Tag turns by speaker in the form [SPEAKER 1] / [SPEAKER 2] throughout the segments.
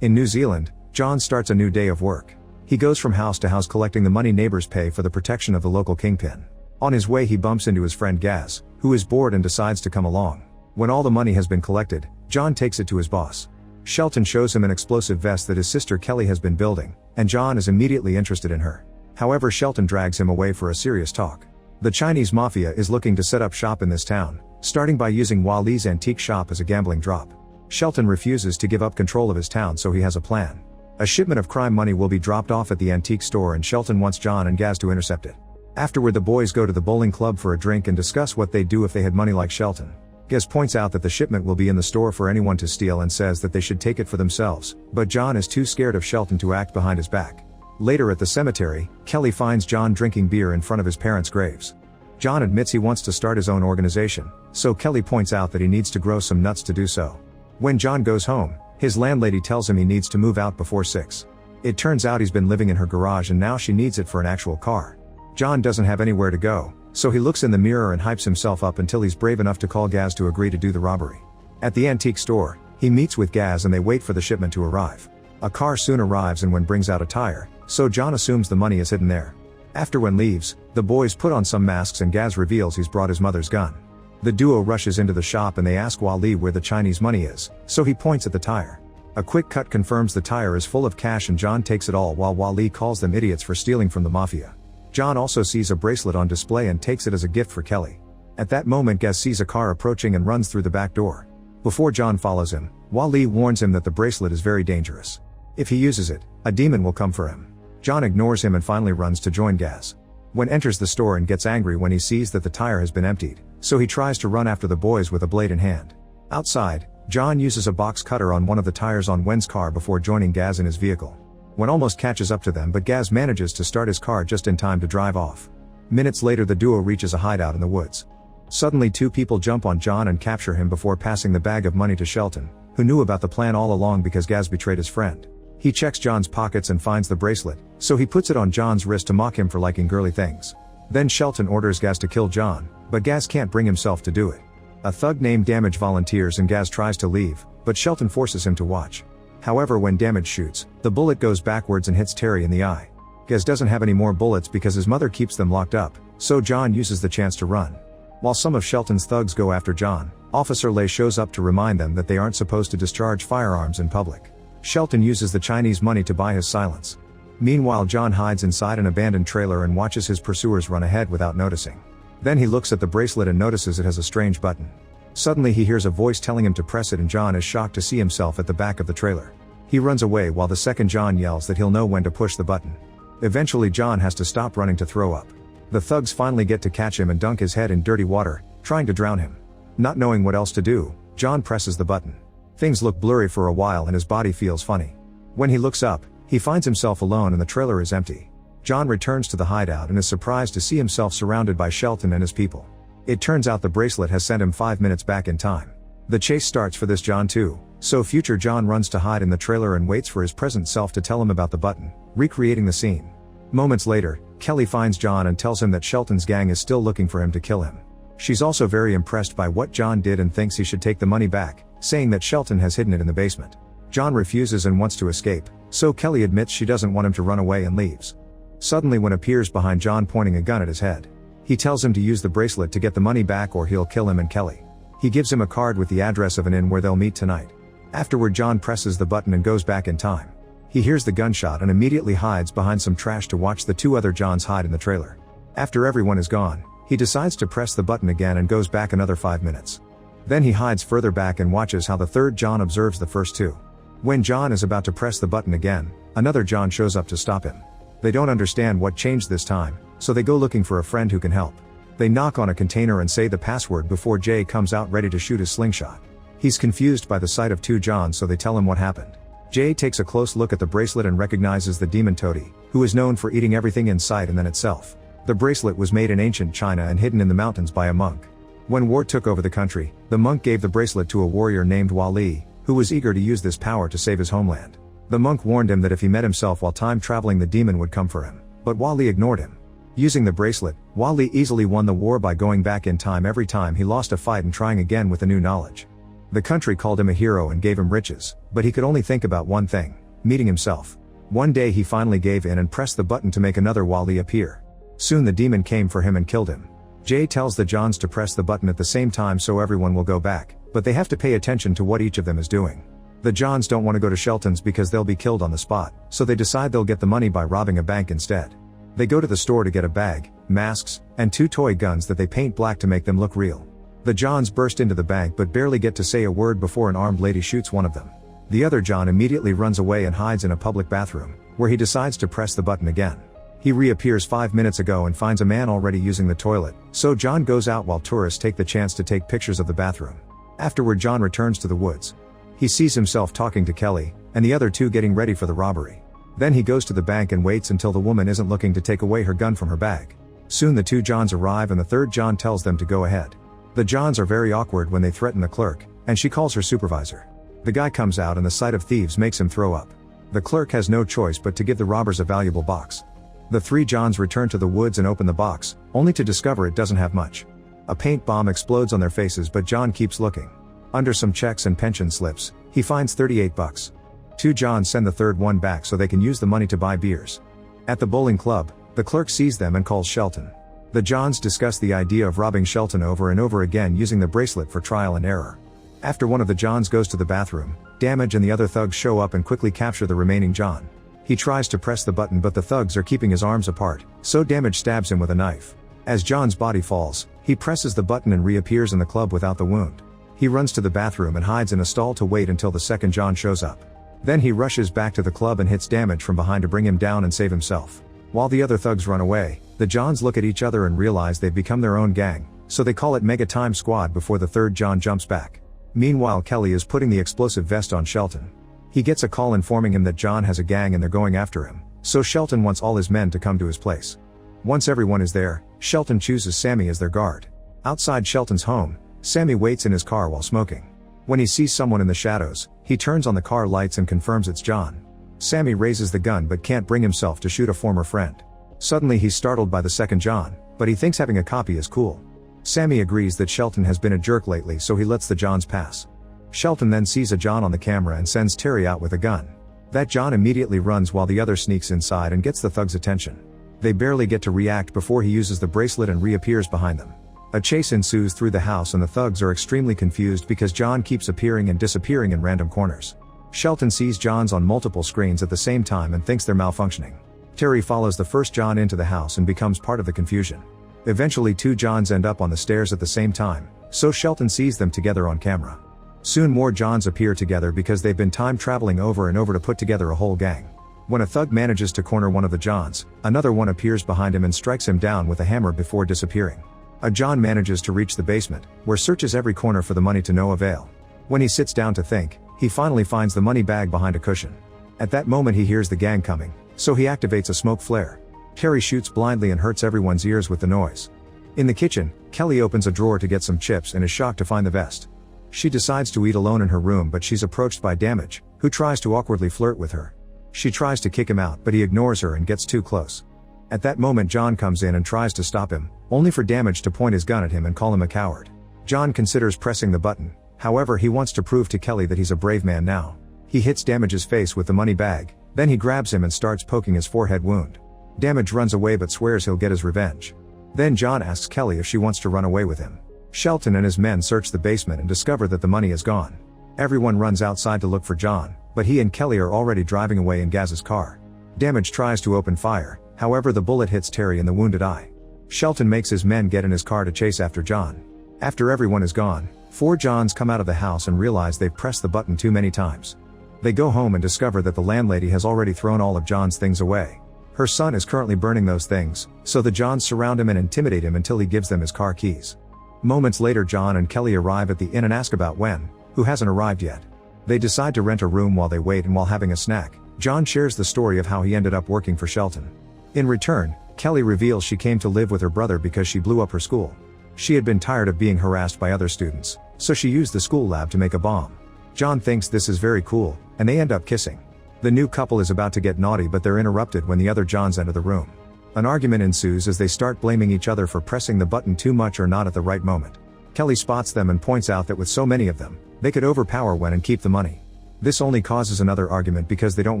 [SPEAKER 1] In New Zealand, John starts a new day of work. He goes from house to house collecting the money neighbors pay for the protection of the local kingpin. On his way he bumps into his friend Gaz, who is bored and decides to come along. When all the money has been collected, John takes it to his boss. Shelton shows him an explosive vest that his sister Kelly has been building, and John is immediately interested in her. However, Shelton drags him away for a serious talk. The Chinese mafia is looking to set up shop in this town, starting by using Wali's antique shop as a gambling drop. Shelton refuses to give up control of his town, so he has a plan. A shipment of crime money will be dropped off at the antique store and Shelton wants John and Gaz to intercept it. Afterward the boys go to the bowling club for a drink and discuss what they'd do if they had money like Shelton. Gaz points out that the shipment will be in the store for anyone to steal and says that they should take it for themselves, but John is too scared of Shelton to act behind his back. Later at the cemetery, Kelly finds John drinking beer in front of his parents' graves. John admits he wants to start his own organization, so Kelly points out that he needs to grow some nuts to do so. When John goes home, his landlady tells him he needs to move out before 6. It turns out he's been living in her garage and now she needs it for an actual car. John doesn't have anywhere to go, so he looks in the mirror and hypes himself up until he's brave enough to call Gaz to agree to do the robbery. At the antique store, he meets with Gaz and they wait for the shipment to arrive. A car soon arrives and Wen brings out a tire, so John assumes the money is hidden there. After Wen leaves, the boys put on some masks and Gaz reveals he's brought his mother's gun. The duo rushes into the shop and they ask Wali where the Chinese money is, so he points at the tire. A quick cut confirms the tire is full of cash and John takes it all while Wali calls them idiots for stealing from the mafia. John also sees a bracelet on display and takes it as a gift for Kelly. At that moment Gaz sees a car approaching and runs through the back door. Before John follows him, Wali warns him that the bracelet is very dangerous. If he uses it, a demon will come for him. John ignores him and finally runs to join Gaz. Wen enters the store and gets angry when he sees that the tire has been emptied, so he tries to run after the boys with a blade in hand. Outside, John uses a box cutter on one of the tires on Wen's car before joining Gaz in his vehicle. Wen almost catches up to them but Gaz manages to start his car just in time to drive off. Minutes later the duo reaches a hideout in the woods. Suddenly two people jump on John and capture him before passing the bag of money to Shelton, who knew about the plan all along because Gaz betrayed his friend. He checks John's pockets and finds the bracelet, so he puts it on John's wrist to mock him for liking girly things. Then Shelton orders Gaz to kill John, but Gaz can't bring himself to do it. A thug named Damage volunteers and Gaz tries to leave, but Shelton forces him to watch. However, when Damage shoots, the bullet goes backwards and hits Terry in the eye. Gaz doesn't have any more bullets because his mother keeps them locked up, so John uses the chance to run. While some of Shelton's thugs go after John, Officer Lei shows up to remind them that they aren't supposed to discharge firearms in public. Shelton uses the Chinese money to buy his silence. Meanwhile, John hides inside an abandoned trailer and watches his pursuers run ahead without noticing. Then he looks at the bracelet and notices it has a strange button. Suddenly he hears a voice telling him to press it and John is shocked to see himself at the back of the trailer. He runs away while the second John yells that he'll know when to push the button. Eventually John has to stop running to throw up. The thugs finally get to catch him and dunk his head in dirty water, trying to drown him. Not knowing what else to do, John presses the button. Things look blurry for a while and his body feels funny. When he looks up, he finds himself alone and the trailer is empty. John returns to the hideout and is surprised to see himself surrounded by Shelton and his people. It turns out the bracelet has sent him 5 minutes back in time. The chase starts for this John too, so future John runs to hide in the trailer and waits for his present self to tell him about the button, recreating the scene. Moments later, Kelly finds John and tells him that Shelton's gang is still looking for him to kill him. She's also very impressed by what John did and thinks he should take the money back, saying that Shelton has hidden it in the basement. John refuses and wants to escape, so Kelly admits she doesn't want him to run away and leaves. Suddenly Wen appears behind John pointing a gun at his head. He tells him to use the bracelet to get the money back or he'll kill him and Kelly. He gives him a card with the address of an inn where they'll meet tonight. Afterward John presses the button and goes back in time. He hears the gunshot and immediately hides behind some trash to watch the two other Johns hide in the trailer. After everyone is gone, he decides to press the button again and goes back another 5 minutes. Then he hides further back and watches how the third John observes the first two. When John is about to press the button again, another John shows up to stop him. They don't understand what changed this time, so they go looking for a friend who can help. They knock on a container and say the password before Jay comes out ready to shoot his slingshot. He's confused by the sight of two Johns, so they tell him what happened. Jay takes a close look at the bracelet and recognizes the demon toady, who is known for eating everything in sight and then itself. The bracelet was made in ancient China and hidden in the mountains by a monk. When war took over the country, the monk gave the bracelet to a warrior named Wali, who was eager to use this power to save his homeland. The monk warned him that if he met himself while time traveling the demon would come for him, but Wali ignored him. Using the bracelet, Wali easily won the war by going back in time every time he lost a fight and trying again with the new knowledge. The country called him a hero and gave him riches, but he could only think about one thing: meeting himself. One day he finally gave in and pressed the button to make another Wally appear. Soon the demon came for him and killed him. Jay tells the Johns to press the button at the same time so everyone will go back, but they have to pay attention to what each of them is doing. The Johns don't want to go to Shelton's because they'll be killed on the spot, so they decide they'll get the money by robbing a bank instead. They go to the store to get a bag, masks, and 2 toy guns that they paint black to make them look real. The Johns burst into the bank but barely get to say a word before an armed lady shoots one of them. The other John immediately runs away and hides in a public bathroom, where he decides to press the button again. He reappears 5 minutes ago and finds a man already using the toilet, so John goes out while tourists take the chance to take pictures of the bathroom. Afterward, John returns to the woods. He sees himself talking to Kelly, and the other 2 getting ready for the robbery. Then he goes to the bank and waits until the woman isn't looking to take away her gun from her bag. Soon the 2 Johns arrive and the 3rd John tells them to go ahead. The Johns are very awkward when they threaten the clerk, and she calls her supervisor. The guy comes out and the sight of thieves makes him throw up. The clerk has no choice but to give the robbers a valuable box. The 3 Johns return to the woods and open the box, only to discover it doesn't have much. A paint bomb explodes on their faces, but John keeps looking. Under some checks and pension slips, he finds $38. 2 Johns send the 3rd one back so they can use the money to buy beers. At the bowling club, the clerk sees them and calls Shelton. The Johns discuss the idea of robbing Shelton over and over again using the bracelet for trial and error. After one of the Johns goes to the bathroom, Damage and the other thugs show up and quickly capture the remaining John. He tries to press the button but the thugs are keeping his arms apart, so Damage stabs him with a knife. As John's body falls, he presses the button and reappears in the club without the wound. He runs to the bathroom and hides in a stall to wait until the 2nd John shows up. Then he rushes back to the club and hits Damage from behind to bring him down and save himself. While the other thugs run away, the Johns look at each other and realize they've become their own gang, so they call it Mega Time Squad before the 3rd John jumps back. Meanwhile, Kelly is putting the explosive vest on Shelton. He gets a call informing him that John has a gang and they're going after him, so Shelton wants all his men to come to his place. Once everyone is there, Shelton chooses Sammy as their guard. Outside Shelton's home, Sammy waits in his car while smoking. When he sees someone in the shadows, he turns on the car lights and confirms it's John. Sammy raises the gun but can't bring himself to shoot a former friend. Suddenly he's startled by the 2nd John, but he thinks having a copy is cool. Sammy agrees that Shelton has been a jerk lately, so he lets the Johns pass. Shelton then sees a John on the camera and sends Terry out with a gun. That John immediately runs while the other sneaks inside and gets the thugs' attention. They barely get to react before he uses the bracelet and reappears behind them. A chase ensues through the house and the thugs are extremely confused because John keeps appearing and disappearing in random corners. Shelton sees Johns on multiple screens at the same time and thinks they're malfunctioning. Terry follows the 1st John into the house and becomes part of the confusion. Eventually 2 Johns end up on the stairs at the same time, so Shelton sees them together on camera. Soon more Johns appear together because they've been time traveling over and over to put together a whole gang. When a thug manages to corner one of the Johns, another one appears behind him and strikes him down with a hammer before disappearing. A John manages to reach the basement, where searches every corner for the money to no avail. When he sits down to think, he finally finds the money bag behind a cushion. At that moment he hears the gang coming, so he activates a smoke flare. Terry shoots blindly and hurts everyone's ears with the noise. In the kitchen, Kelly opens a drawer to get some chips and is shocked to find the vest. She decides to eat alone in her room, but she's approached by Damage, who tries to awkwardly flirt with her. She tries to kick him out, but he ignores her and gets too close. At that moment John comes in and tries to stop him, only for Damage to point his gun at him and call him a coward. John considers pressing the button, however he wants to prove to Kelly that he's a brave man now. He hits Damage's face with the money bag, then he grabs him and starts poking his forehead wound. Damage runs away but swears he'll get his revenge. Then John asks Kelly if she wants to run away with him. Shelton and his men search the basement and discover that the money is gone. Everyone runs outside to look for John, but he and Kelly are already driving away in Gaz's car. Damage tries to open fire, however the bullet hits Terry in the wounded eye. Shelton makes his men get in his car to chase after John. After everyone is gone, 4 Johns come out of the house and realize they've pressed the button too many times. They go home and discover that the landlady has already thrown all of John's things away. Her son is currently burning those things, so the Johns surround him and intimidate him until he gives them his car keys. Moments later John and Kelly arrive at the inn and ask about Wen, who hasn't arrived yet. They decide to rent a room while they wait, and while having a snack, John shares the story of how he ended up working for Shelton. In return, Kelly reveals she came to live with her brother because she blew up her school. She had been tired of being harassed by other students, so she used the school lab to make a bomb. John thinks this is very cool, and they end up kissing. The new couple is about to get naughty, but they're interrupted when the other Johns enter the room. An argument ensues as they start blaming each other for pressing the button too much or not at the right moment. Kelly spots them and points out that with so many of them, they could overpower Wen and keep the money. This only causes another argument because they don't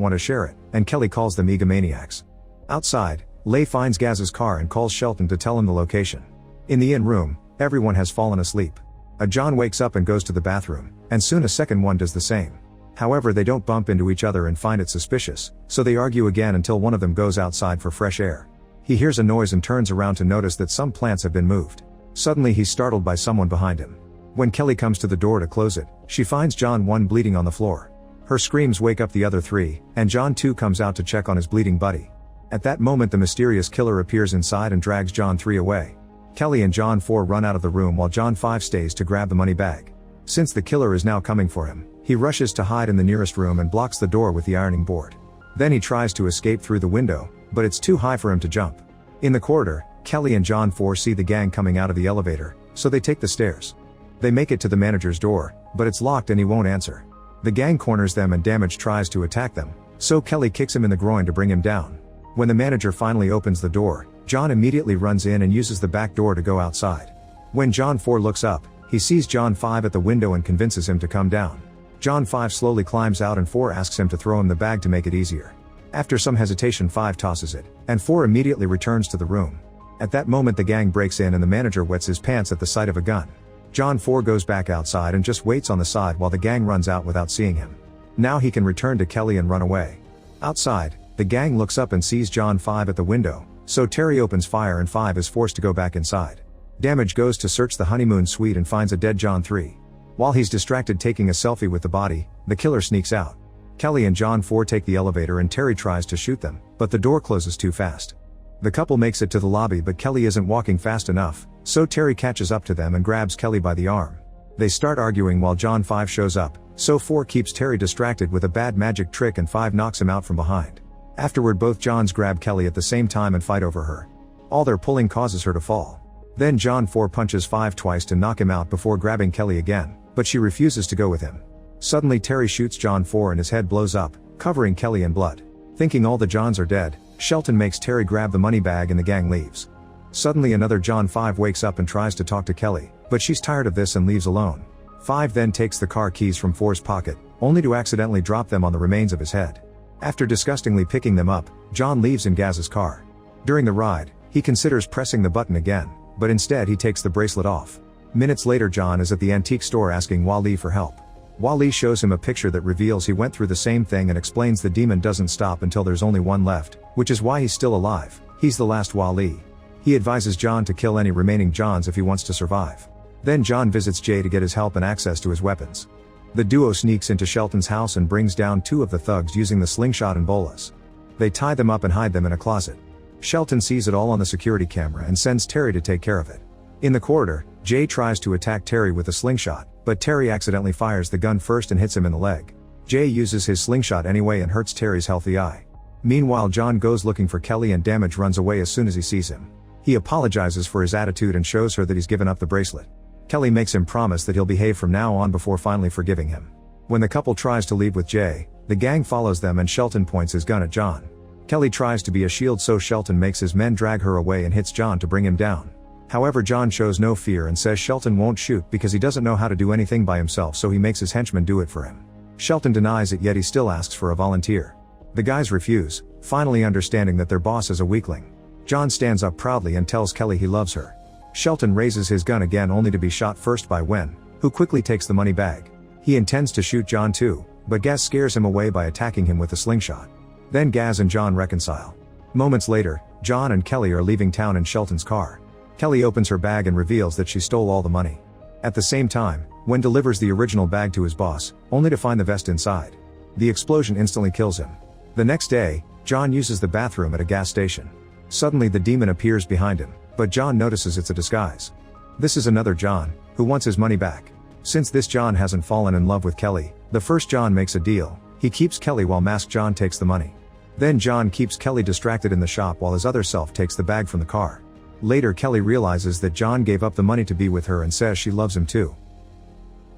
[SPEAKER 1] want to share it, and Kelly calls them egomaniacs. Outside, Lei finds Gaz's car and calls Shelton to tell him the location. In the inn room, everyone has fallen asleep. A John wakes up and goes to the bathroom, and soon a second one does the same. However, they don't bump into each other and find it suspicious, so they argue again until one of them goes outside for fresh air. He hears a noise and turns around to notice that some plants have been moved. Suddenly he's startled by someone behind him. When Kelly comes to the door to close it, she finds John 1 bleeding on the floor. Her screams wake up the other 3, and John 2 comes out to check on his bleeding buddy. At that moment the mysterious killer appears inside and drags John 3 away. Kelly and John 4 run out of the room while John 5 stays to grab the money bag. Since the killer is now coming for him, he rushes to hide in the nearest room and blocks the door with the ironing board. Then he tries to escape through the window, but it's too high for him to jump. In the corridor, Kelly and John 4 see the gang coming out of the elevator, so they take the stairs. They make it to the manager's door, but it's locked and he won't answer. The gang corners them and Damage tries to attack them, so Kelly kicks him in the groin to bring him down. When the manager finally opens the door, John immediately runs in and uses the back door to go outside. When John 4 looks up, he sees John 5 at the window and convinces him to come down. John 5 slowly climbs out and 4 asks him to throw him the bag to make it easier. After some hesitation 5 tosses it, and 4 immediately returns to the room. At that moment the gang breaks in and the manager wets his pants at the sight of a gun. John 4 goes back outside and just waits on the side while the gang runs out without seeing him. Now he can return to Kelly and run away. Outside, the gang looks up and sees John 5 at the window, so Terry opens fire and 5 is forced to go back inside. Damage goes to search the honeymoon suite and finds a dead John 3. While he's distracted taking a selfie with the body, the killer sneaks out. Kelly and John 4 take the elevator and Terry tries to shoot them, but the door closes too fast. The couple makes it to the lobby but Kelly isn't walking fast enough, so Terry catches up to them and grabs Kelly by the arm. They start arguing while John 5 shows up, so 4 keeps Terry distracted with a bad magic trick and 5 knocks him out from behind. Afterward both Johns grab Kelly at the same time and fight over her. All their pulling causes her to fall. Then John 4 punches 5 twice to knock him out before grabbing Kelly again, but she refuses to go with him. Suddenly Terry shoots John 4 and his head blows up, covering Kelly in blood. Thinking all the Johns are dead, Shelton makes Terry grab the money bag and the gang leaves. Suddenly another John 5 wakes up and tries to talk to Kelly, but she's tired of this and leaves alone. 5 then takes the car keys from 4's pocket, only to accidentally drop them on the remains of his head. After disgustingly picking them up, John leaves in Gaz's car. During the ride, he considers pressing the button again, but instead he takes the bracelet off. Minutes later John is at the antique store asking Wally for help. Wally shows him a picture that reveals he went through the same thing and explains the demon doesn't stop until there's only one left, which is why he's still alive. He's the last Wally. He advises John to kill any remaining Johns if he wants to survive. Then John visits Jay to get his help and access to his weapons. The duo sneaks into Shelton's house and brings down 2 of the thugs using the slingshot and bolas. They tie them up and hide them in a closet. Shelton sees it all on the security camera and sends Terry to take care of it. In the corridor, Jay tries to attack Terry with a slingshot, but Terry accidentally fires the gun first and hits him in the leg. Jay uses his slingshot anyway and hurts Terry's healthy eye. Meanwhile John goes looking for Kelly and Damage runs away as soon as he sees him. He apologizes for his attitude and shows her that he's given up the bracelet. Kelly makes him promise that he'll behave from now on before finally forgiving him. When the couple tries to leave with Jay, the gang follows them and Shelton points his gun at John. Kelly tries to be a shield so Shelton makes his men drag her away and hits John to bring him down. However John shows no fear and says Shelton won't shoot because he doesn't know how to do anything by himself so he makes his henchmen do it for him. Shelton denies it yet he still asks for a volunteer. The guys refuse, finally understanding that their boss is a weakling. John stands up proudly and tells Kelly he loves her. Shelton raises his gun again only to be shot first by Wen, who quickly takes the money bag. He intends to shoot John too, but Gaz scares him away by attacking him with a slingshot. Then Gaz and John reconcile. Moments later, John and Kelly are leaving town in Shelton's car. Kelly opens her bag and reveals that she stole all the money. At the same time, Wen delivers the original bag to his boss, only to find the vest inside. The explosion instantly kills him. The next day, John uses the bathroom at a gas station. Suddenly the demon appears behind him, but John notices it's a disguise. This is another John, who wants his money back. Since this John hasn't fallen in love with Kelly, the first John makes a deal. He keeps Kelly while Masked John takes the money. Then John keeps Kelly distracted in the shop while his other self takes the bag from the car. Later Kelly realizes that John gave up the money to be with her and says she loves him too.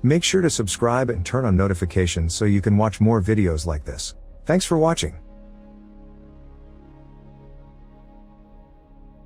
[SPEAKER 1] Make sure to subscribe and turn on notifications so you can watch more videos like this. Thanks for watching.